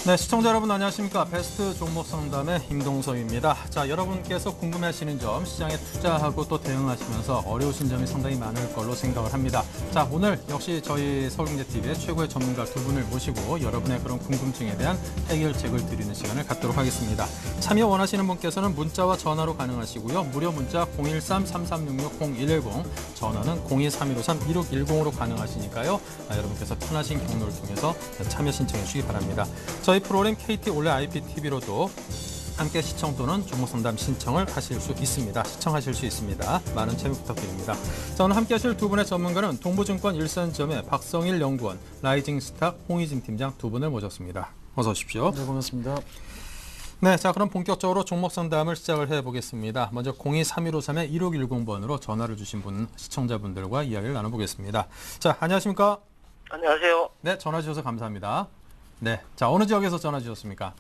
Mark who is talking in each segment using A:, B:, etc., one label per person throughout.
A: 네, 시청자 여러분 안녕하십니까. 베스트 종목 상담의 임동석입니다. 자, 여러분께서 궁금해하시는 점, 시장에 투자하고 또 대응하시면서 어려우신 점이 상당히 많을 걸로 생각을 합니다. 자, 오늘 역시 저희 서울경제TV의 최고의 전문가 두 분을 모시고 여러분의 그런 궁금증에 대한 해결책을 드리는 시간을 갖도록 하겠습니다. 참여 원하시는 분께서는 문자와 전화로 가능하시고요. 무료 문자 013-3366-0110, 전화는 023153-1610으로 가능하시니까요. 여러분께서 편하신 경로를 통해서 참여 신청해 주시기 바랍니다. 저희 프로그램 KT 올레 IPTV로도 함께 시청 또는 종목 상담 신청을 하실 수 있습니다. 시청하실 수 있습니다. 많은 참여 부탁드립니다. 자, 오늘 함께 하실 두 분의 전문가는 동부증권 일산지점의 박성일 연구원, 라이징스탁 홍희진 팀장 두 분을 모셨습니다. 어서 오십시오.
B: 네, 고맙습니다.
A: 네, 자 그럼 본격적으로 종목 상담을 시작을 해보겠습니다. 먼저 023153-1610번으로 전화를 주신 분, 시청자분들과 이야기를 나눠보겠습니다. 자, 안녕하십니까?
C: 안녕하세요.
A: 네, 전화 주셔서 감사합니다. 네, 자 어느 지역에서 전화 주셨습니까?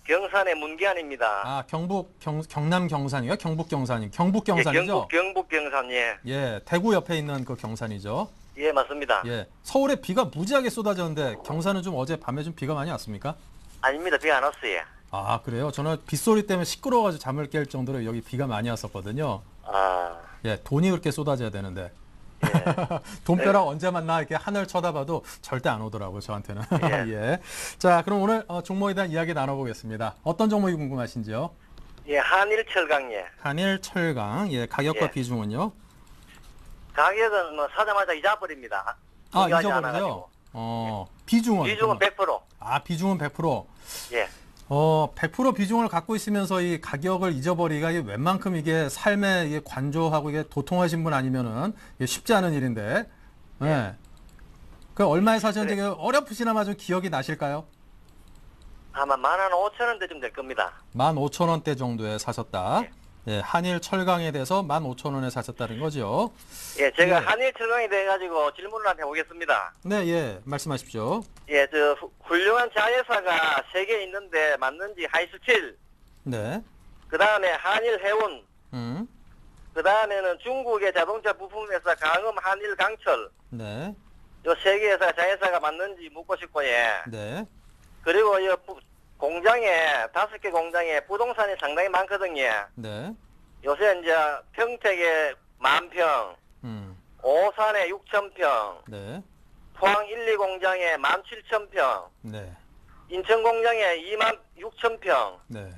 C: 경산의 문기안입니다.
A: 아, 경남 경산이요? 경북 경산이 경북 경산이죠?
C: 경북 경산, 예.
A: 예, 대구 옆에 있는 그 경산이죠.
C: 예, 맞습니다.
A: 예, 서울에 비가 무지하게 쏟아졌는데 경산은 좀 어제 밤에 좀 비가 많이 왔습니까?
C: 아닙니다. 비 안 왔어요.
A: 아, 그래요? 저는 빗소리 때문에 시끄러워가지고 잠을 깰 정도로 여기 비가 많이 왔었거든요.
C: 아,
A: 예, 돈이 그렇게 쏟아져야 되는데.
C: 예.
A: 돈벼락 언제 만나 이렇게 하늘 쳐다봐도 절대 안 오더라고요, 저한테는.
C: 예.
A: 예. 자, 그럼 오늘 종목에 대한 이야기 나눠보겠습니다. 어떤 종목이 궁금하신지요?
C: 예, 한일철강, 예.
A: 한일철강, 예, 가격과
C: 예.
A: 비중은요?
C: 가격은 뭐 사자마자 잊어버립니다.
A: 아,
C: 중요하지
A: 잊어버리세요?
C: 않아가지고.
A: 비중은?
C: 비중은 100%.
A: 아, 비중은 100%.
C: 예.
A: 100% 비중을 갖고 있으면서 이 가격을 잊어버리기가 이게 웬만큼 이게 삶에 이게 관조하고 이게 도통하신 분 아니면은 이게 쉽지 않은 일인데. 예. 그 얼마에 사셨는지 어렴풋이나마 좀 기억이 나실까요?
C: 아마 15,000원대쯤 될 겁니다.
A: 15,000원대 정도에 사셨다.
C: 예.
A: 예, 한일 철강에 대해서 15,000원에 사셨다는 거죠.
C: 예, 제가
A: 예.
C: 한일철강에 대해 가지고 질문을 한번 해보겠습니다.
A: 네, 예, 말씀하십시오.
C: 예, 훌륭한 자회사가 3개 있는데 맞는지 하이스틸,
A: 네.
C: 그 다음에 한일해운,
A: 음.
C: 그 다음에는 중국의 자동차 부품회사 강음 한일강철,
A: 네.
C: 요 3개 회사 자회사가 맞는지 묻고 싶고, 예.
A: 네.
C: 그리고 이 공장에 5개 공장에 부동산이 상당히 많거든요.
A: 네.
C: 요새 이제 평택에 10,000평, 오산에 6,000평,
A: 네.
C: 포항 1, 2 공장에 17,000평,
A: 네.
C: 인천 공장에 26,000평,
A: 네.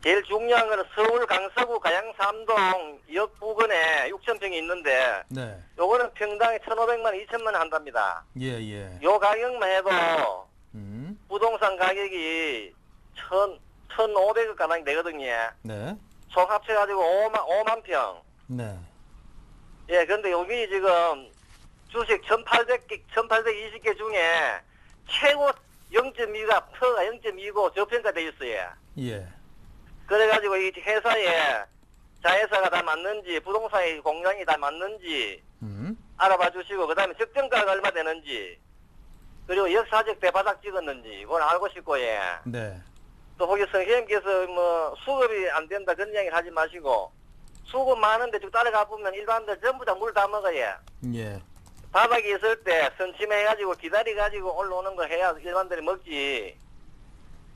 C: 제일 중요한 거는 서울 강서구 가양 삼동 역 부근에 6,000평이 있는데
A: 네.
C: 요거는 평당에 1,500만 2천만 원 한답니다.
A: 예, 예.
C: 요 가격만 해도 부동산 가격이 1,500억 가량 되거든요.
A: 네.
C: 총 합쳐가지고 5만 평.
A: 네.
C: 예, 근데 여기 지금 주식 1,820개 중에 최고 0.2가 퍼가 0.2고 저평가돼 있어요.
A: 예.
C: 그래가지고 이 회사에 자회사가 다 맞는지 부동산의 공장이 다 맞는지 알아봐 주시고 그 다음에 적정가가 얼마 되는지 그리고 역사적 대바닥 찍었는지 이걸 알고 싶고 예.
A: 네.
C: 또 거기 선생님께서 뭐 수급이 안 된다 그런 이야기를 하지 마시고 수급 많은데 쭉 따라가 보면 일반들 전부 다 물 다 먹어요.
A: 예.
C: 바닥이 있을 때 선침해가지고 기다려가지고 올라오는 거 해야 일반들이 먹지.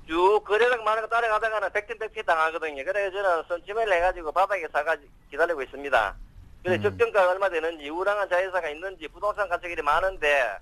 C: 쭉 거래량 많은 거 따라가다가는 백전백피 당하거든요. 그래서 저는 선침을 해가지고 바닥에 사가지고 기다리고 있습니다. 그래서 적정가가 얼마 되는지 우량한 자회사가 있는지 부동산 가격이 많은데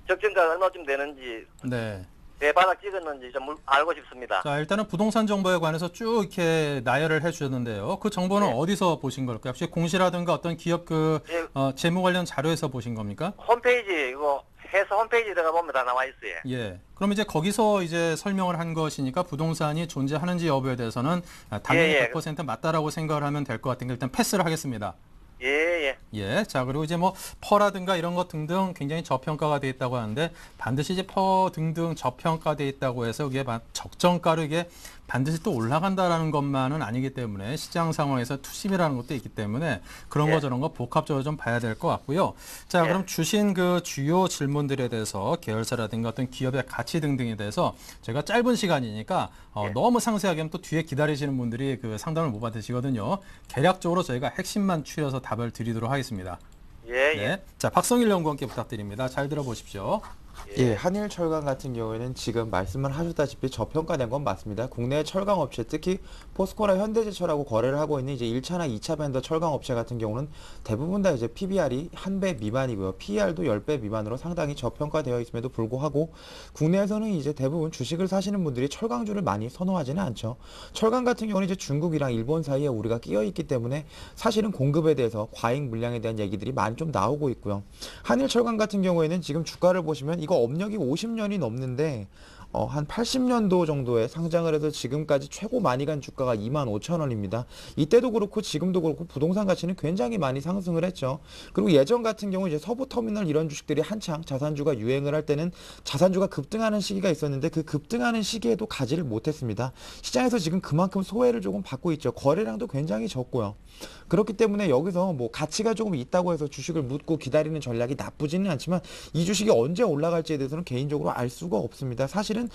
C: 적정가가 얼마쯤 되는지
A: 네.
C: 대바닥 찍었는지 좀 알고 싶습니다.
A: 자, 일단은 부동산 정보에 관해서 쭉 이렇게 나열을 해주셨는데요. 그 정보는
C: 네.
A: 어디서 보신 걸까요? 혹시 공시라든가 어떤 기업
C: 예.
A: 재무 관련 자료에서 보신 겁니까?
C: 홈페이지 이거 회사 홈페이지 들어가 보면 다 나와 있어요.
A: 예. 그럼 이제 거기서 이제 설명을 한 것이니까 부동산이 존재하는지 여부에 대해서는 당연히
C: 예, 예.
A: 100% 맞다라고 생각을 하면 될 것 같은 게 일단 패스를 하겠습니다.
C: 예.
A: 예. 자, 그리고 이제 뭐 퍼라든가 이런 것 등등 굉장히 저평가가 돼 있다고 하는데 반드시 이제 퍼 등등 저평가돼 있다고 해서 이게 적정가로 이게 반드시 또 올라간다라는 것만은 아니기 때문에 시장 상황에서 투심이라는 것도 있기 때문에 그런
C: 예.
A: 거 저런 거 복합적으로 좀 봐야 될 것 같고요. 자,
C: 예.
A: 그럼 주신 그 주요 질문들에 대해서 계열사라든가 어떤 기업의 가치 등등에 대해서 제가 짧은 시간이니까
C: 예.
A: 너무 상세하게 하면 또 뒤에 기다리시는 분들이 그 상담을 못 받으시거든요. 개략적으로 저희가 핵심만 추려서 답을 드리도록 하겠습니다.
C: 예.
A: 네. 자, 박성일 연구원께 부탁드립니다. 잘 들어보십시오.
B: 예, 한일 철강 같은 경우에는 지금 말씀을 하셨다시피 저평가된 건 맞습니다. 국내 철강 업체, 특히 포스코나 현대제철하고 거래를 하고 있는 이제 1차나 2차 밴더 철강 업체 같은 경우는 대부분 다 이제 PBR이 1배 미만이고요. PER도 10배 미만으로 상당히 저평가되어 있음에도 불구하고 국내에서는 이제 대부분 주식을 사시는 분들이 철강주를 많이 선호하지는 않죠. 철강 같은 경우는 이제 중국이랑 일본 사이에 우리가 끼어 있기 때문에 사실은 공급에 대해서 과잉 물량에 대한 얘기들이 많이 좀 나오고 있고요. 한일 철강 같은 경우에는 지금 주가를 보시면 이거 업력이 50년이 넘는데 한 80년도 정도에 상장을 해서 지금까지 최고 많이 간 주가가 25,000원입니다. 이때도 그렇고 지금도 그렇고 부동산 가치는 굉장히 많이 상승을 했죠. 그리고 예전 같은 경우 이제 서부터미널 이런 주식들이 한창 자산주가 유행을 할 때는 자산주가 급등하는 시기가 있었는데 그 급등하는 시기에도 가지를 못했습니다. 시장에서 지금 그만큼 소외를 조금 받고 있죠. 거래량도 굉장히 적고요. 그렇기 때문에 여기서 뭐 가치가 조금 있다고 해서 주식을 묻고 기다리는 전략이 나쁘지는 않지만 이 주식이 언제 올라갈지에 대해서는 개인적으로 알 수가 없습니다. 사실은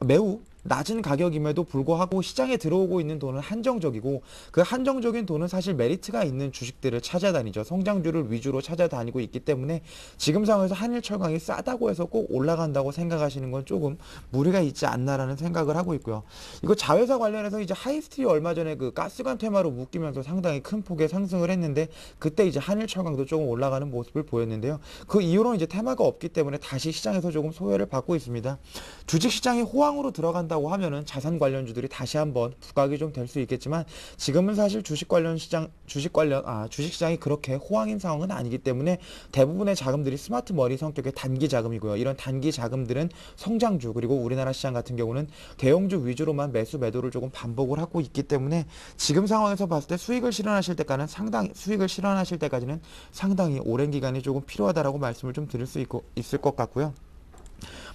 B: 매우 낮은 가격임에도 불구하고 시장에 들어오고 있는 돈은 한정적이고 그 한정적인 돈은 사실 메리트가 있는 주식들을 찾아다니죠. 성장주를 위주로 찾아다니고 있기 때문에 지금 상황에서 한일철강이 싸다고 해서 꼭 올라간다고 생각하시는 건 조금 무리가 있지 않나라는 생각을 하고 있고요. 이거 자회사 관련해서 이제 하이스트리 얼마 전에 그 가스관 테마로 묶이면서 상당히 큰 폭의 상승을 했는데 그때 이제 한일철강도 조금 올라가는 모습을 보였는데요. 그 이후로는 이제 테마가 없기 때문에 다시 시장에서 조금 소외를 받고 있습니다. 주식시장이 호황으로 들어간다고 하면은 자산 관련주들이 다시 한번 부각이 좀 될 수 있겠지만 지금은 사실 주식시장이 그렇게 호황인 상황은 아니기 때문에 대부분의 자금들이 스마트 머니 성격의 단기 자금이고요. 이런 단기 자금들은 성장주 그리고 우리나라 시장 같은 경우는 대형주 위주로만 매수 매도를 조금 반복을 하고 있기 때문에 지금 상황에서 봤을 때 수익을 실현하실 때까지는 상당히 오랜 기간이 조금 필요하다라고 말씀을 좀 드릴 수 있을 것 같고요.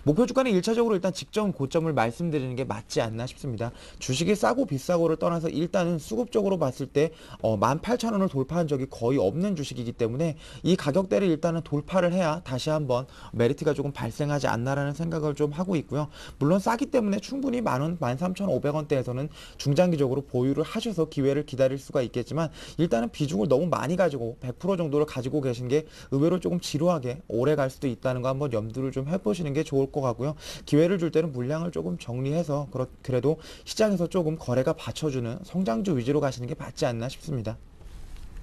B: 목표 주가는 1차적으로 일단 직전 고점을 말씀드리는 게 맞지 않나 싶습니다. 주식이 싸고 비싸고를 떠나서 일단은 수급적으로 봤을 때 18,000원을 돌파한 적이 거의 없는 주식이기 때문에 이 가격대를 일단은 돌파를 해야 다시 한번 메리트가 조금 발생하지 않나라는 생각을 좀 하고 있고요. 물론 싸기 때문에 충분히 10,000원, 13,500원대에서는 중장기적으로 보유를 하셔서 기회를 기다릴 수가 있겠지만 일단은 비중을 너무 많이 가지고 100% 정도를 가지고 계신 게 의외로 조금 지루하게 오래 갈 수도 있다는 거 한번 염두를 좀 해보시는 게 좋을 것 같고요. 기회를 줄 때는 물량을 조금 정리해서 그래도 시장에서 조금 거래가 받쳐주는 성장주 위주로 가시는 게 맞지 않나 싶습니다.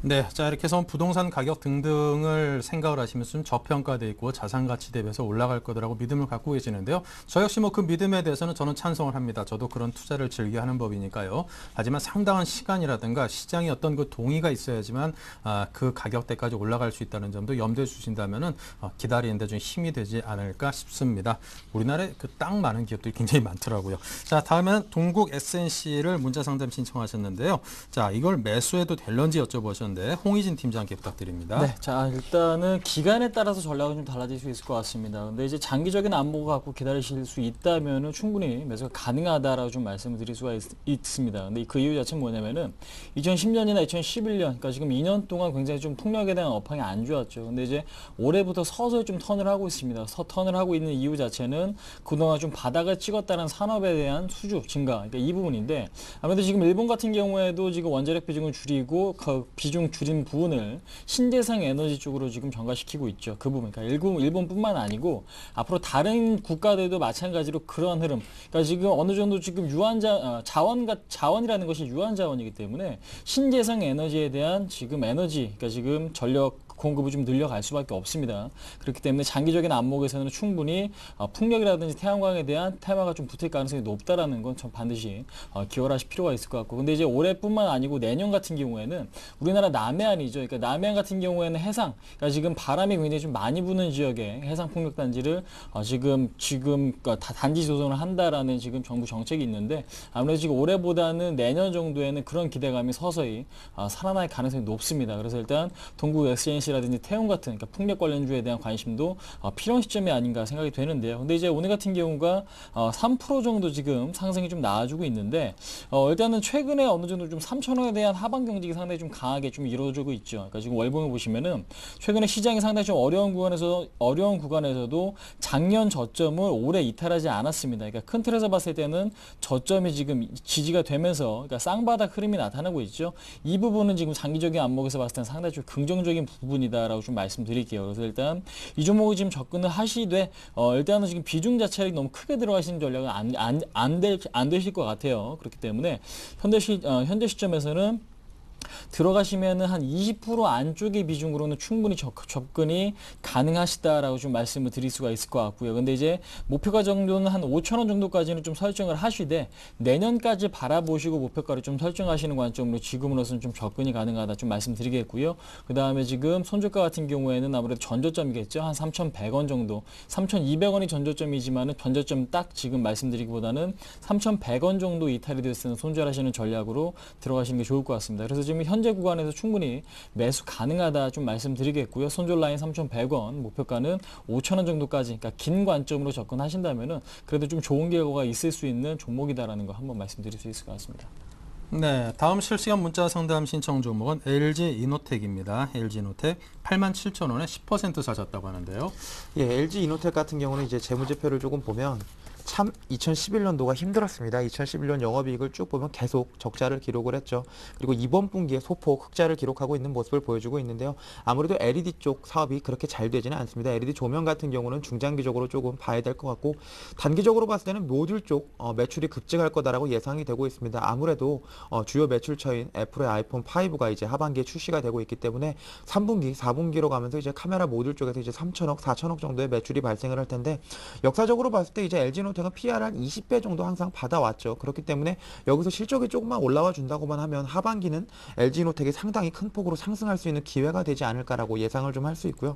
A: 네, 자 이렇게 해서 부동산 가격 등등을 생각을 하시면서 좀 저평가돼 있고 자산 가치 대비해서 올라갈 거라고 믿음을 갖고 계시는데요. 저 역시 뭐 그 믿음에 대해서는 저는 찬성을 합니다. 저도 그런 투자를 즐겨 하는 법이니까요. 하지만 상당한 시간이라든가 시장에 어떤 그 동의가 있어야지만 그 가격대까지 올라갈 수 있다는 점도 염두에 주신다면은 기다리는데 좀 힘이 되지 않을까 싶습니다. 우리나라에 그 딱 많은 기업들이 굉장히 많더라고요. 자, 다음에는 동국 SNC를 문자 상담 신청하셨는데요. 자, 이걸 매수해도 될런지 여쭤보셨는데. 홍희진 팀장께 부탁드립니다.
D: 네, 자 일단은 기간에 따라서 전략은 좀 달라질 수 있을 것 같습니다. 근데 이제 장기적인 안목을 갖고 기다리실 수 있다면은 충분히 매수가 가능하다라고 좀 말씀을 드릴 수가 있습니다. 근데 그 이유 자체는 뭐냐면은 2010년이나 2011년, 그러니까 지금 2년 동안 굉장히 좀 폭락에 대한 업황이 안 좋았죠. 근데 이제 올해부터 서서히 좀 턴을 하고 있습니다. 턴을 하고 있는 이유 자체는 그동안 좀 바닥을 찍었다는 산업에 대한 수주 증가, 그러니까 이 부분인데 아무래도 지금 일본 같은 경우에도 지금 원자력 비중을 줄이고 그 비중 줄인 부분을 신재생 에너지 쪽으로 지금 전가시키고 있죠. 그 부분. 그러니까 일본뿐만 아니고 앞으로 다른 국가들도 마찬가지로 그러한 흐름. 그러니까 지금 어느 정도 지금 자원이라는 것이 유한 자원이기 때문에 신재생 에너지에 대한 지금 그러니까 지금 전력 공급을 좀 늘려갈 수밖에 없습니다. 그렇기 때문에 장기적인 안목에서는 충분히 풍력이라든지 태양광에 대한 테마가 좀 붙을 가능성이 높다라는 건 좀 반드시 기억을 하실 필요가 있을 것 같고, 근데 이제 올해뿐만 아니고 내년 같은 경우에는 우리나라 남해안이죠. 그러니까 남해안 같은 경우에는 해상, 그러니까 지금 바람이 굉장히 좀 많이 부는 지역에 해상 풍력 단지를 지금 그러니까 단지 조성을 한다라는 지금 정부 정책이 있는데 아무래도 지금 올해보다는 내년 정도에는 그런 기대감이 서서히 살아날 가능성이 높습니다. 그래서 일단 동국 SNC라든지 태움 같은 그러니까 풍력 관련주에 대한 관심도 필요한 시점이 아닌가 생각이 되는데요. 근데 이제 오늘 같은 경우가 3% 정도 지금 상승이 좀 나와주고 있는데 일단은 최근에 어느 정도 좀 3,000원에 대한 하방 경직이 상당히 좀 강하게 좀 이루어지고 있죠. 그러니까 지금 월봉을 보시면은 최근에 시장이 상당히 좀 어려운 구간에서도 작년 저점을 올해 이탈하지 않았습니다. 그러니까 큰 틀에서 봤을 때는 저점이 지금 지지가 되면서 그러니까 쌍바닥 흐름이 나타나고 있죠. 이 부분은 지금 장기적인 안목에서 봤을 때는 상당히 좀 긍정적인 부분이 부분이다라고 좀 말씀드릴게요. 그래서 일단 이 종목을 지금 접근을 하시되 일단은 지금 비중 자체를 너무 크게 들어가시는 전략은 안 되실 것 같아요. 그렇기 때문에 현재 시점에서는 들어가시면은 한 20% 안쪽의 비중으로는 충분히 접근이 가능하시다라고 좀 말씀을 드릴 수가 있을 것 같고요. 근데 이제 목표가 정도는 한 5,000원 정도까지는 좀 설정을 하시되 내년까지 바라보시고 목표가를 좀 설정하시는 관점으로 지금으로서는 좀 접근이 가능하다 좀 말씀드리겠고요. 그 다음에 지금 손절가 같은 경우에는 아무래도 전저점이겠죠. 한 3,100원 정도, 3,200원이 전저점이지만은 전저점 딱 지금 말씀드리기보다는 3,100원 정도 이탈이 됐을 때 손절하시는 전략으로 들어가시는 게 좋을 것 같습니다. 그래서 지금 현재 구간에서 충분히 매수 가능하다 좀 말씀드리겠고요. 손절 라인 3,100원, 목표가는 5,000원 정도까지, 그러니까 긴 관점으로 접근하신다면은 그래도 좀 좋은 결과가 있을 수 있는 종목이다라는 거 한번 말씀드릴 수 있을 것 같습니다.
A: 네, 다음 실시간 문자 상담 신청 종목은 LG 이노텍입니다. LG 이노텍 87,000원에 10% 사셨다고 하는데요.
B: 예, LG 이노텍 같은 경우는 이제 재무제표를 조금 보면 참 2011년도가 힘들었습니다. 2011년 영업이익을 쭉 보면 계속 적자를 기록을 했죠. 그리고 이번 분기에 소폭 흑자를 기록하고 있는 모습을 보여주고 있는데요. 아무래도 LED 쪽 사업이 그렇게 잘 되지는 않습니다. LED 조명 같은 경우는 중장기적으로 조금 봐야 될 것 같고, 단기적으로 봤을 때는 모듈 쪽 매출이 급증할 거다라고 예상이 되고 있습니다. 아무래도 주요 매출처인 애플의 아이폰 5가 이제 하반기에 출시가 되고 있기 때문에 3분기, 4분기로 가면서 이제 카메라 모듈 쪽에서 이제 3천억, 4천억 정도의 매출이 발생을 할 텐데, 역사적으로 봤을 때 이제 LG 제가 PR 한 20배 정도 항상 받아왔죠. 그렇기 때문에 여기서 실적이 조금만 올라와 준다고만 하면 하반기는 LG이노텍이 상당히 큰 폭으로 상승할 수 있는 기회가 되지 않을까라고 예상을 좀 할 수 있고요.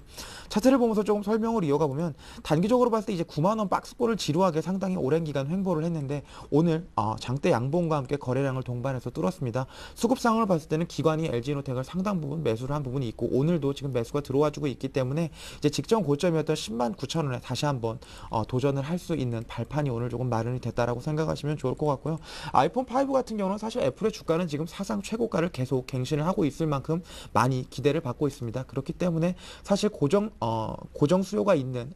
B: 차트를 보면서 조금 설명을 이어가 보면 단기적으로 봤을 때 이제 9만 원 박스권을 지루하게 상당히 오랜 기간 횡보를 했는데 오늘 장대 양봉과 함께 거래량을 동반해서 뚫었습니다. 수급상을 봤을 때는 기관이 LG이노텍을 상당 부분 매수를 한 부분이 있고 오늘도 지금 매수가 들어와주고 있기 때문에 이제 직전 고점이었던 109,000원에 다시 한번 도전을 할 수 있는 발판이 오늘 조금 마련이 됐다라고 생각하시면 좋을 것 같고요. 아이폰 5 같은 경우는 사실 애플의 주가는 지금 사상 최고가를 계속 갱신을 하고 있을 만큼 많이 기대를 받고 있습니다. 그렇기 때문에 사실 고정 수요가 있는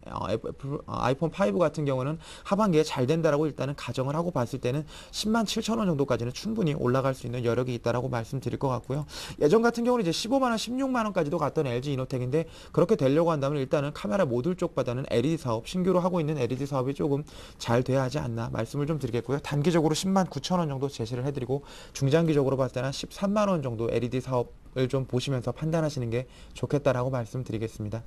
B: 아이폰 5 같은 경우는 하반기에 잘 된다라고 일단은 가정을 하고 봤을 때는 107,000원 정도까지는 충분히 올라갈 수 있는 여력이 있다라고 말씀드릴 것 같고요. 예전 같은 경우는 이제 15만 원, 16만 원까지도 갔던 LG 이노텍인데 그렇게 되려고 한다면 일단은 카메라 모듈 쪽보다는 LED 사업, 신규로 하고 있는 LED 사업이 조금 잘 돼야 하지 않나 말씀을 좀 드리겠고요. 단기적으로 109,000원 정도 제시를 해드리고 중장기적으로 봤을 때는 13만 원 정도 LED 사업을 좀 보시면서 판단하시는 게 좋겠다라고 말씀드리겠습니다.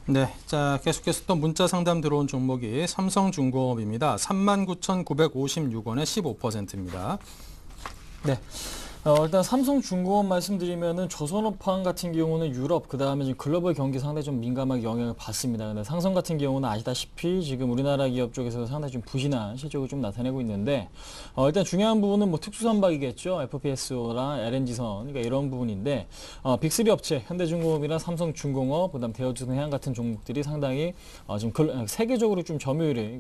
A: 네, 자 계속해서 또 문자 상담 들어온 종목이 삼성중공업입니다. 39,956원에 15%입니다.
D: 네. 일단 삼성중공업 말씀드리면은 조선업황 같은 경우는 유럽, 그 다음에 지금 글로벌 경기 상당히 좀 민감하게 영향을 받습니다. 근데 삼성 같은 경우는 아시다시피 지금 우리나라 기업 쪽에서 상당히 좀 부진한 실적을 좀 나타내고 있는데, 일단 중요한 부분은 뭐 특수선박이겠죠. FPSO랑 LNG선, 그러니까 이런 부분인데, 빅3 업체, 현대중공업이나 삼성중공업, 그 다음 대우조선해양 같은 종목들이 상당히 지금 세계적으로 좀 점유율이,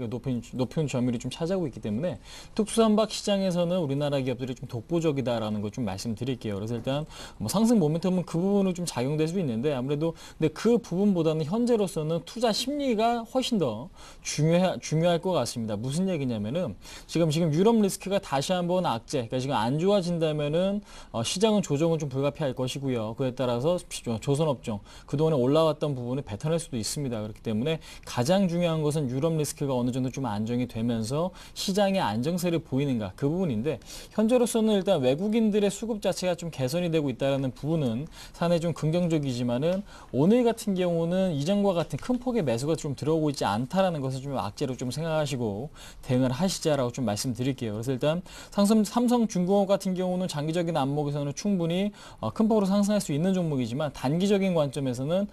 D: 높은 점유율이 좀 차지하고 있기 때문에 특수선박 시장에서는 우리나라 기업들이 좀 독보적이다라는 걸 좀 말씀드릴게요. 그래서 일단 뭐 상승 모멘텀은 그 부분으로 좀 작용될 수 있는데 아무래도 근데 그 부분보다는 현재로서는 투자 심리가 훨씬 더 중요할 것 같습니다. 무슨 얘기냐면은 지금 유럽 리스크가 다시 한번 악재, 그러니까 지금 안 좋아진다면은 시장은 조정은 좀 불가피할 것이고요. 그에 따라서 조선업종 그동안에 올라왔던 부분을 뱉어낼 수도 있습니다. 그렇기 때문에 가장 중요한 것은 유럽 리스크가 어느 정도 좀 안정이 되면서 시장의 안정세를 보이는가 그 부분인데 현재로서는 일단 외국인들의 수급 자체가 좀 개선이 되고 있다는 부분은 상당히 좀 긍정적이지만은 오늘 같은 경우는 이전과 같은 큰 폭의 매수가 좀 들어오고 있지 않다라는 것을 좀 악재로 좀 생각하시고 대응을 하시자라고 좀 말씀드릴게요. 그래서 일단 삼성중공업 같은 경우는 장기적인 안목에서는 충분히 큰 폭으로 상승할 수 있는 종목이지만 단기적인 관점에서는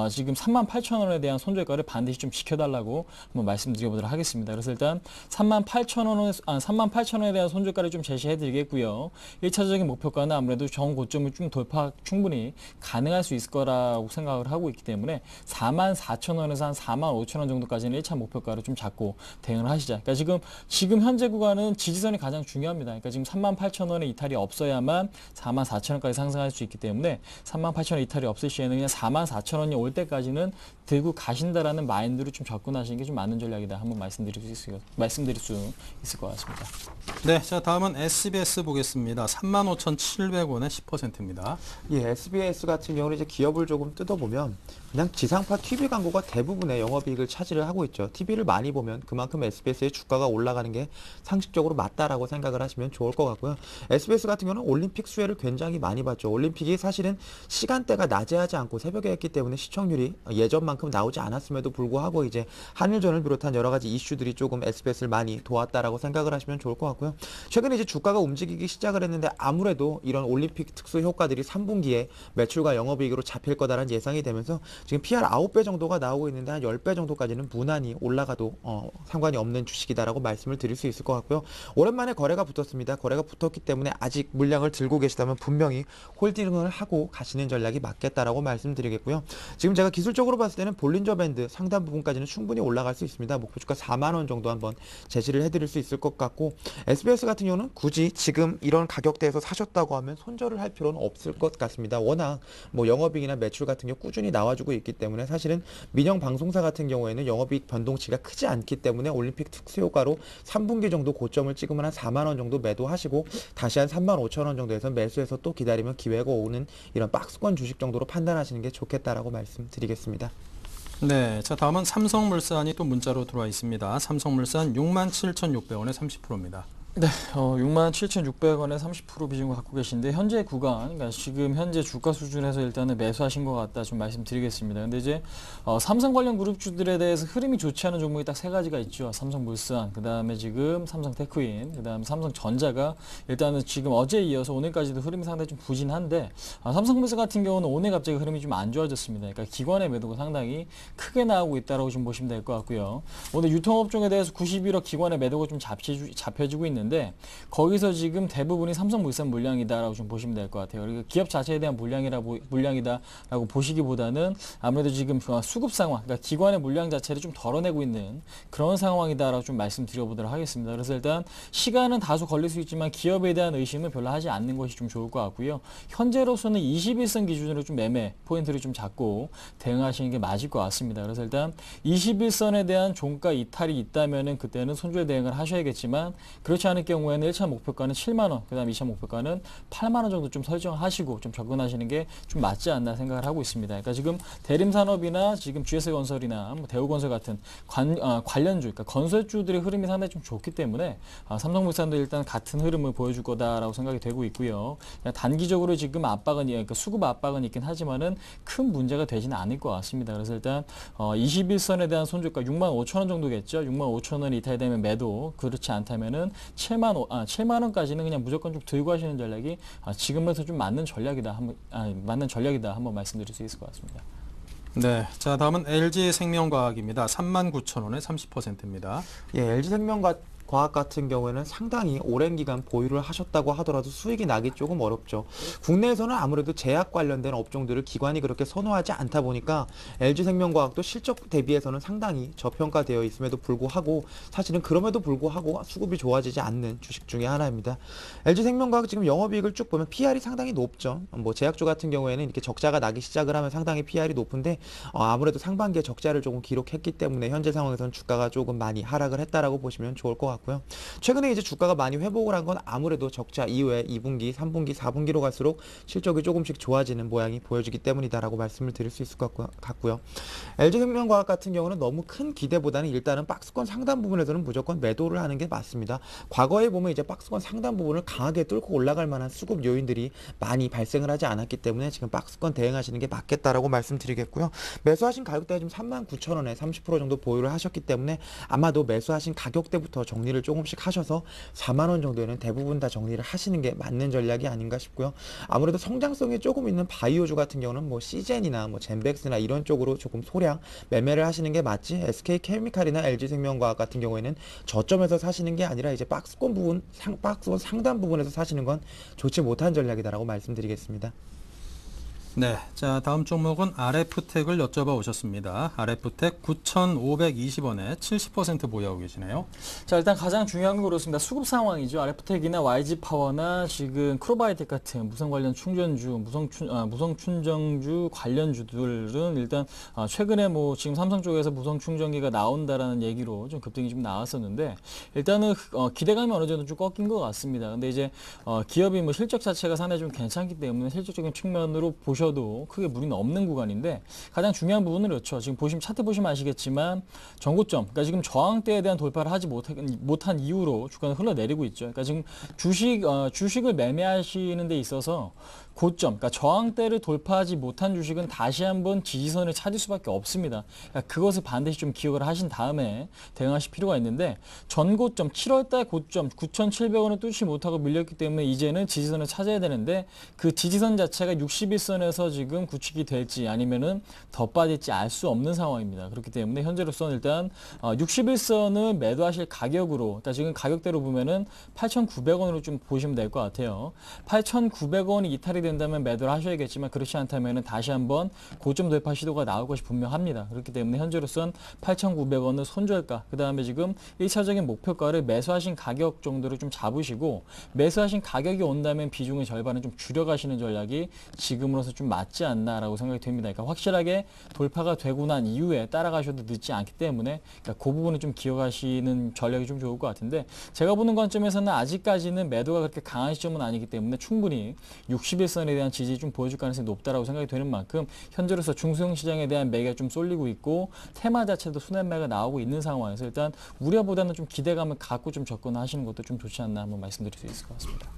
D: 지금 38,000원에 대한 손절가를 반드시 좀 지켜달라고 한번 말씀드려보도록 하겠습니다. 그래서 일단 38,000원에 대한 손절가를 좀 제시해드리겠고요. 1차적인 목표가는 아무래도 정고점을 좀 돌파 충분히 가능할 수 있을 거라고 생각을 하고 있기 때문에 44,000원에서 한 45,000원 정도까지는 1차 목표가를 좀 잡고 대응을 하시자. 그러니까 지금 현재 구간은 지지선이 가장 중요합니다. 그러니까 지금 38,000원의 이탈이 없어야만 44,000원까지 상승할 수 있기 때문에 38,000원 이탈이 없을 시에는 그냥 44,000원이 올 때까지는 들고 가신다라는 마인드로 좀 접근하시는 게 좀 맞는 전략이다. 한번 말씀드릴 수 있을 것 같습니다.
A: 네, 자 다음은 SBS 보겠습니다. 75,700원에 10%입니다.
B: 예, SBS 같은 경우는 이제 기업을 조금 뜯어보면 그냥 지상파 TV 광고가 대부분의 영업이익을 차지를 하고 있죠. TV를 많이 보면 그만큼 SBS의 주가가 올라가는 게 상식적으로 맞다라고 생각을 하시면 좋을 것 같고요. SBS 같은 경우는 올림픽 수혜를 굉장히 많이 봤죠. 올림픽이 사실은 시간대가 낮에 하지 않고 새벽에 했기 때문에 시청률이 예전만큼 나오지 않았음에도 불구하고 이제 한일전을 비롯한 여러 가지 이슈들이 조금 SBS를 많이 도왔다라고 생각을 하시면 좋을 것 같고요. 최근에 이제 주가가 움직이기 시작을 했는데 아무래도 이런 올림픽 특수 효과들이 3분기에 매출과 영업이익으로 잡힐 거다라는 예상이 되면서 지금 PR 9배 정도가 나오고 있는데 한 10배 정도까지는 무난히 올라가도 상관이 없는 주식이다라고 말씀을 드릴 수 있을 것 같고요. 오랜만에 거래가 붙었습니다. 거래가 붙었기 때문에 아직 물량을 들고 계시다면 분명히 홀딩을 하고 가시는 전략이 맞겠다라고 말씀드리겠고요. 지금 제가 기술적으로 봤을 때는 볼린저 밴드 상단 부분까지는 충분히 올라갈 수 있습니다. 목표주가 4만 원 정도 한번 제시를 해드릴 수 있을 것 같고, SBS 같은 경우는 굳이 지금 이런 가격대에서 사셨다고 하면 손절을 할 필요는 없을 것 같습니다. 워낙 뭐 영업이익이나 매출 같은 경우 꾸준히 나와주고 있기 때문에 사실은 민영 방송사 같은 경우에는 영업이익 변동치가 크지 않기 때문에 올림픽 특수효과로 3분기 정도 고점을 찍으면 한 4만 원 정도 매도하시고 다시 한 3만 5천 원 정도에서 매수해서 또 기다리면 기회가 오는 이런 박스권 주식 정도로 판단하시는 게 좋겠다라고 말씀드리겠습니다.
A: 네, 자 다음은 삼성물산이 또 문자로 들어와 있습니다. 삼성물산 67,600원에 30%입니다.
D: 네, 67,600원에 30% 비중을 갖고 계신데 현재 구간, 그러니까 지금 현재 주가 수준에서 일단은 매수하신 것 같다 좀 말씀드리겠습니다. 근데 이제 삼성 관련 그룹주들에 대해서 흐름이 좋지 않은 종목이 딱 세 가지가 있죠. 삼성물산, 그 다음에 지금 삼성테크인, 그 다음에 삼성전자가 일단은 지금 어제에 이어서 오늘까지도 흐름이 상당히 좀 부진한데 삼성물산 같은 경우는 오늘 갑자기 흐름이 좀 안 좋아졌습니다. 그러니까 기관의 매도가 상당히 크게 나오고 있다라고 좀 보시면 될 것 같고요. 오늘 유통업종에 대해서 91억 기관의 매도가 좀 잡혀지고 있는. 데 거기서 지금 대부분이 삼성물산 물량이다라고 좀 보시면 될 것 같아요. 그리고 기업 자체에 대한 물량이다라고 보시기보다는 아무래도 지금 수급 상황, 그러니까 기관의 물량 자체를 좀 덜어내고 있는 그런 상황이다라고 좀 말씀드려보도록 하겠습니다. 그래서 일단 시간은 다소 걸릴 수 있지만 기업에 대한 의심은 별로 하지 않는 것이 좀 좋을 것 같고요. 현재로서는 21선 기준으로 좀 매매 포인트를 좀 잡고 대응하시는 게 맞을 것 같습니다. 그래서 일단 21선에 대한 종가 이탈이 있다면은 그때는 손절 대응을 하셔야겠지만 그렇지 않을 경우에는 1차 목표가는 7만 원, 그다음 2차 목표가는 8만 원 정도 좀 설정하시고 좀 접근하시는 게 좀 맞지 않나 생각을 하고 있습니다. 그러니까 지금 대림산업이나 지금 GS건설이나 뭐 대우건설 같은 관련주, 그러니까 건설주들의 흐름이 상당히 좀 좋기 때문에 삼성물산도 일단 같은 흐름을 보여줄 거다라고 생각이 되고 있고요. 단기적으로 지금 압박은 그러니까 수급 압박은 있긴 하지만은 큰 문제가 되지는 않을 것 같습니다. 그래서 일단 21선에 대한 손절가 6만 5천 원 정도겠죠. 6만 5천 원 이탈되면 매도, 그렇지 않다면은 7만 원까지는 그냥 무조건 좀 들고 하시는 전략이 지금부터 좀 맞는 전략이다 한번 말씀드릴 수 있을 것 같습니다.
A: 네, 자 다음은 LG생명과학입니다. 39,000원에 30%입니다.
B: 예, LG생명과학 같은 경우에는 상당히 오랜 기간 보유를 하셨다고 하더라도 수익이 나기 조금 어렵죠. 국내에서는 아무래도 제약 관련된 업종들을 기관이 그렇게 선호하지 않다 보니까 LG생명과학도 실적 대비해서는 상당히 저평가되어 있음에도 불구하고 사실은 그럼에도 불구하고 수급이 좋아지지 않는 주식 중에 하나입니다. LG생명과학 지금 영업이익을 쭉 보면 PR이 상당히 높죠. 뭐 제약주 같은 경우에는 이렇게 적자가 나기 시작을 하면 상당히 PR이 높은데 아무래도 상반기에 적자를 조금 기록했기 때문에 현재 상황에서는 주가가 조금 많이 하락을 했다라고 보시면 좋을 것 같고요. 최근에 이제 주가가 많이 회복을 한 건 아무래도 적자 이후에 2분기, 3분기, 4분기로 갈수록 실적이 조금씩 좋아지는 모양이 보여지기 때문이다라고 말씀을 드릴 수 있을 것 같고요. LG생명과학 같은 경우는 너무 큰 기대보다는 일단은 박스권 상단 부분에서는 무조건 매도를 하는 게 맞습니다. 과거에 보면 이제 박스권 상단 부분을 강하게 뚫고 올라갈 만한 수급 요인들이 많이 발생을 하지 않았기 때문에 지금 박스권 대응하시는 게 맞겠다라고 말씀드리겠고요. 매수하신 가격대가 지금 39,000원에 30% 정도 보유를 하셨기 때문에 아마도 매수하신 가격대부터 정리를 조금씩 하셔서 4만 원 정도에는 대부분 다 정리를 하시는 게 맞는 전략이 아닌가 싶고요. 아무래도 성장성이 조금 있는 바이오주 같은 경우는 뭐 시젠이나 뭐 젠백스나 이런 쪽으로 조금 소량 매매를 하시는 게 맞지, SK케미칼이나 LG생명과학 같은 경우에는 저점에서 사시는 게 아니라 이제 박스권 부분, 박스권 상단 부분에서 사시는 건 좋지 못한 전략이다라고 말씀드리겠습니다.
A: 네, 자 다음 종목은 RF텍을 여쭤봐 오셨습니다. RF텍 9,520원에 70% 보유하고 계시네요.
D: 자, 일단 가장 중요한 건 그렇습니다. 수급 상황이죠. RF텍이나 YG파워나 지금 크로바이텍 같은 무선 관련 충전주, 무선 충전주 관련주들은 일단 최근에 뭐 지금 삼성 쪽에서 무선 충전기가 나온다라는 얘기로 좀 급등이 좀 나왔었는데 일단은 기대감이 어느 정도 좀 꺾인 것 같습니다. 근데 이제 기업이 뭐 실적 자체가 상당히 좀 괜찮기 때문에 실질적인 측면으로 보셔도 크게 무리는 없는 구간인데 가장 중요한 부분은 그렇죠. 지금 차트 보시면 아시겠지만 전고점, 그러니까 지금 저항대에 대한 돌파를 하지 못한 이후로 주가는 흘러내리고 있죠. 그러니까 지금 주식을 매매하시는 데 있어서 고점, 그러니까 저항대를 돌파하지 못한 주식은 다시 한번 지지선을 찾을 수밖에 없습니다. 그러니까 그것을 반드시 좀 기억을 하신 다음에 대응하실 필요가 있는데 전고점, 7월달 고점 9,700원을 뚫지 못하고 밀렸기 때문에 이제는 지지선을 찾아야 되는데 그 지지선 자체가 61선에서 지금 구축이 될지 아니면은 더 빠질지 알 수 없는 상황입니다. 그렇기 때문에 현재로서는 일단 61선을 매도하실 가격으로, 그러니까 지금 가격대로 보면은 8,900원으로 좀 보시면 될 것 같아요. 8,900원이 이탈이 된다면 매도를 하셔야겠지만 그렇지 않다면 다시 한번 고점 돌파 시도가 나올 것이 분명합니다. 그렇기 때문에 현재로선 8,900원을 손절가, 그 다음에 지금 1차적인 목표가를 매수하신 가격 정도를 좀 잡으시고 매수하신 가격이 온다면 비중의 절반은 좀 줄여가시는 전략이 지금으로서 좀 맞지 않나라고 생각이 됩니다. 그러니까 확실하게 돌파가 되고 난 이후에 따라가셔도 늦지 않기 때문에 그러니까 그 부분을 좀 기억하시는 전략이 좀 좋을 것 같은데 제가 보는 관점에서는 아직까지는 매도가 그렇게 강한 시점은 아니기 때문에 충분히 61선에 대한 지지 좀 보여줄 가능성이 높다라고 생각이 되는 만큼 현재로서 중소형 시장에 대한 매가 좀 쏠리고 있고 테마 자체도 순환매가 나오고 있는 상황에서 일단 우려보다는 좀 기대감을 갖고 좀 접근하시는 것도 좀 좋지 않나 한번 말씀드릴 수 있을 것 같습니다.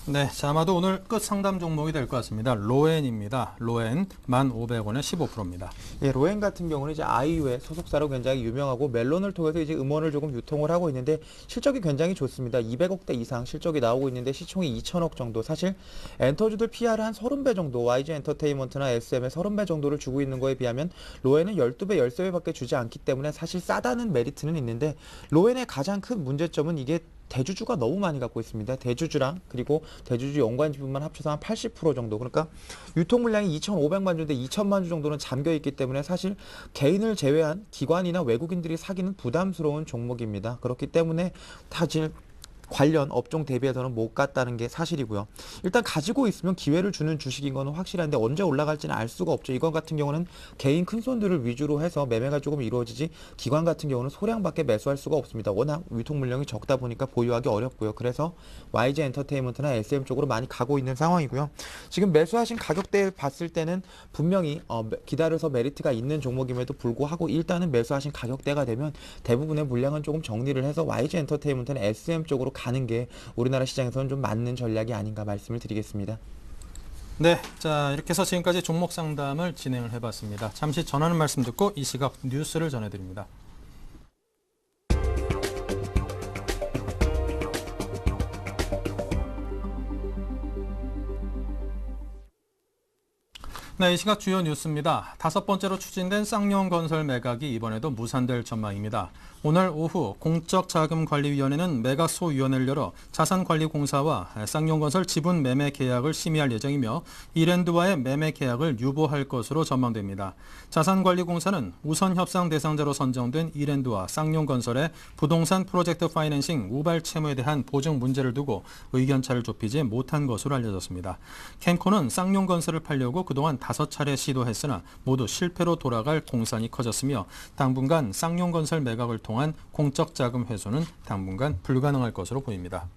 A: 네, 자, 아마도 오늘 끝 상담 종목이 될 것 같습니다. 로엔입니다. 로엔 1,500원에 15%입니다.
B: 예, 로엔 같은 경우는 이제 아이유의 소속사로 굉장히 유명하고 멜론을 통해서 이제 음원을 조금 유통을 하고 있는데 실적이 굉장히 좋습니다. 200억대 이상 실적이 나오고 있는데 시총이 2천억 정도. 사실 엔터주들 PR을 한 30배 정도, YG 엔터테인먼트나 SM의 30배 정도를 주고 있는 거에 비하면 로엔은 12배, 13배밖에 주지 않기 때문에 사실 싸다는 메리트는 있는데 로엔의 가장 큰 문제점은 이게 대주주가 너무 많이 갖고 있습니다. 대주주랑 그리고 대주주 연관 지분만 합쳐서 한 80% 정도. 그러니까 유통 물량이 2,500만 주인데 2,000만 주 정도는 잠겨 있기 때문에 사실 개인을 제외한 기관이나 외국인들이 사기는 부담스러운 종목입니다. 그렇기 때문에 사실 관련 업종 대비해서는 못 갔다는 게 사실이고요. 일단 가지고 있으면 기회를 주는 주식인 거는 확실한데 언제 올라갈지는 알 수가 없죠. 이건 같은 경우는 개인 큰손들을 위주로 해서 매매가 조금 이루어지지 기관 같은 경우는 소량밖에 매수할 수가 없습니다. 워낙 유통 물량이 적다 보니까 보유하기 어렵고요. 그래서 YG 엔터테인먼트나 SM 쪽으로 많이 가고 있는 상황이고요. 지금 매수하신 가격대 봤을 때는 분명히 기다려서 메리트가 있는 종목임에도 불구하고 일단은 매수하신 가격대가 되면 대부분의 물량은 조금 정리를 해서 YG 엔터테인먼트나 SM 쪽으로 가는 게 우리나라 시장에서는 좀 맞는 전략이 아닌가 말씀을 드리겠습니다.
A: 네, 자 이렇게 해서 지금까지 종목 상담을 진행을 해봤습니다. 잠시 전하는 말씀 듣고 이 시각 뉴스를 전해드립니다. 네, 이 시각 주요 뉴스입니다. 다섯 번째로 추진된 쌍용건설 매각이 이번에도 무산될 전망입니다. 오늘 오후 공적자금관리위원회는 매각소위원회를 열어 자산관리공사와 쌍용건설 지분 매매 계약을 심의할 예정이며 이랜드와의 매매 계약을 유보할 것으로 전망됩니다. 자산관리공사는 우선 협상 대상자로 선정된 이랜드와 쌍용건설의 부동산 프로젝트 파이낸싱 우발 채무에 대한 보증 문제를 두고 의견차를 좁히지 못한 것으로 알려졌습니다. 캠코는 쌍용건설을 팔려고 그동안 5차례 시도했으나 모두 실패로 돌아갈 공산이 커졌으며 당분간 쌍용건설 매각을 통한 공적자금 회수는 당분간 불가능할 것으로 보입니다.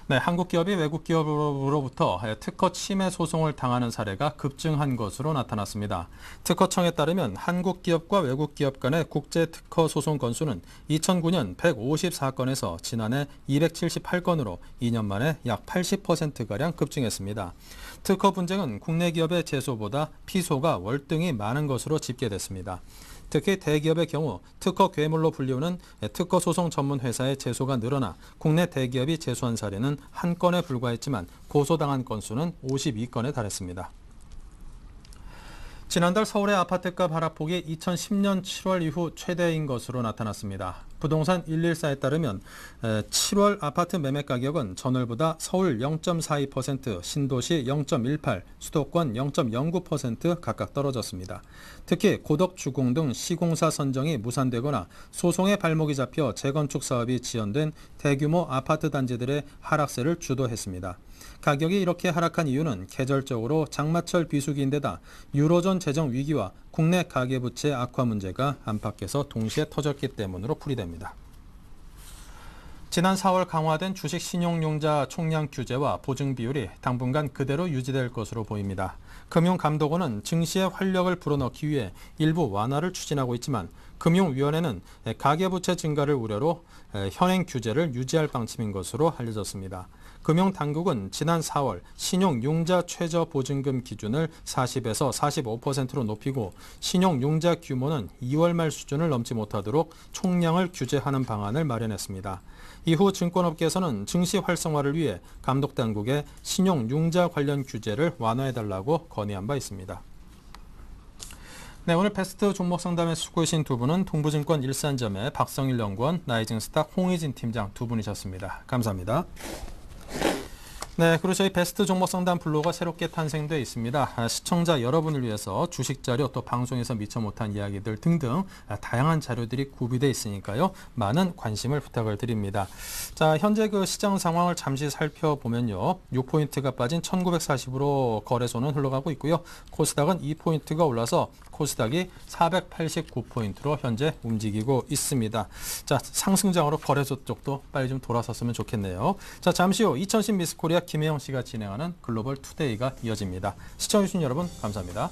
A: 네, 한국 기업이 외국 기업으로부터 특허 침해 소송을 당하는 사례가 급증한 것으로 나타났습니다. 특허청에 따르면 한국 기업과 외국 기업 간의 국제 특허 소송 건수는 2009년 154건에서 지난해 278건으로 2년 만에 약 80%가량 급증했습니다. 특허 분쟁은 국내 기업의 제소보다 피소가 월등히 많은 것으로 집계됐습니다. 특히 대기업의 경우 특허 괴물로 불리우는 특허 소송 전문 회사의 제소가 늘어나 국내 대기업이 제소한 사례는 1건에 불과했지만 고소당한 건수는 52건에 달했습니다. 지난달 서울의 아파트값 하락폭이 2010년 7월 이후 최대인 것으로 나타났습니다. 부동산 114에 따르면 7월 아파트 매매 가격은 전월보다 서울 0.42%, 신도시 0.18%, 수도권 0.09% 각각 떨어졌습니다. 특히 고덕 주공 등 시공사 선정이 무산되거나 소송의 발목이 잡혀 재건축 사업이 지연된 대규모 아파트 단지들의 하락세를 주도했습니다. 가격이 이렇게 하락한 이유는 계절적으로 장마철 비수기인데다 유로존 재정 위기와 국내 가계부채 악화 문제가 안팎에서 동시에 터졌기 때문으로 풀이됩니다. 지난 4월 강화된 주식 신용융자 총량 규제와 보증 비율이 당분간 그대로 유지될 것으로 보입니다. 금융감독원은 증시의 활력을 불어넣기 위해 일부 완화를 추진하고 있지만 금융위원회는 가계부채 증가를 우려로 현행 규제를 유지할 방침인 것으로 알려졌습니다. 금융당국은 지난 4월 신용융자 최저보증금 기준을 40에서 45%로 높이고 신용융자 규모는 2월 말 수준을 넘지 못하도록 총량을 규제하는 방안을 마련했습니다. 이후 증권업계에서는 증시 활성화를 위해 감독당국에 신용융자 관련 규제를 완화해달라고 건의한 바 있습니다. 네, 오늘 베스트 종목 상담에 수고하신 두 분은 동부증권 일산점의 박성일 연구원, 나이징스탁 홍희진 팀장 두 분이셨습니다. 감사합니다. 네, 그리고 저희 베스트 종목 상담 블로그가 새롭게 탄생되어 있습니다. 시청자 여러분을 위해서 주식 자료 또 방송에서 미처 못한 이야기들 등등 다양한 자료들이 구비되어 있으니까요. 많은 관심을 부탁을 드립니다. 자, 현재 그 시장 상황을 잠시 살펴보면요. 6포인트가 빠진 1940으로 거래소는 흘러가고 있고요. 코스닥은 2포인트가 올라서 코스닥이 489포인트로 현재 움직이고 있습니다. 자, 상승장으로 거래소 쪽도 빨리 좀 돌아섰으면 좋겠네요. 자, 잠시 후 2010 미스코리아 김혜영 씨가 진행하는 글로벌 투데이가 이어집니다. 시청해주신 여러분 감사합니다.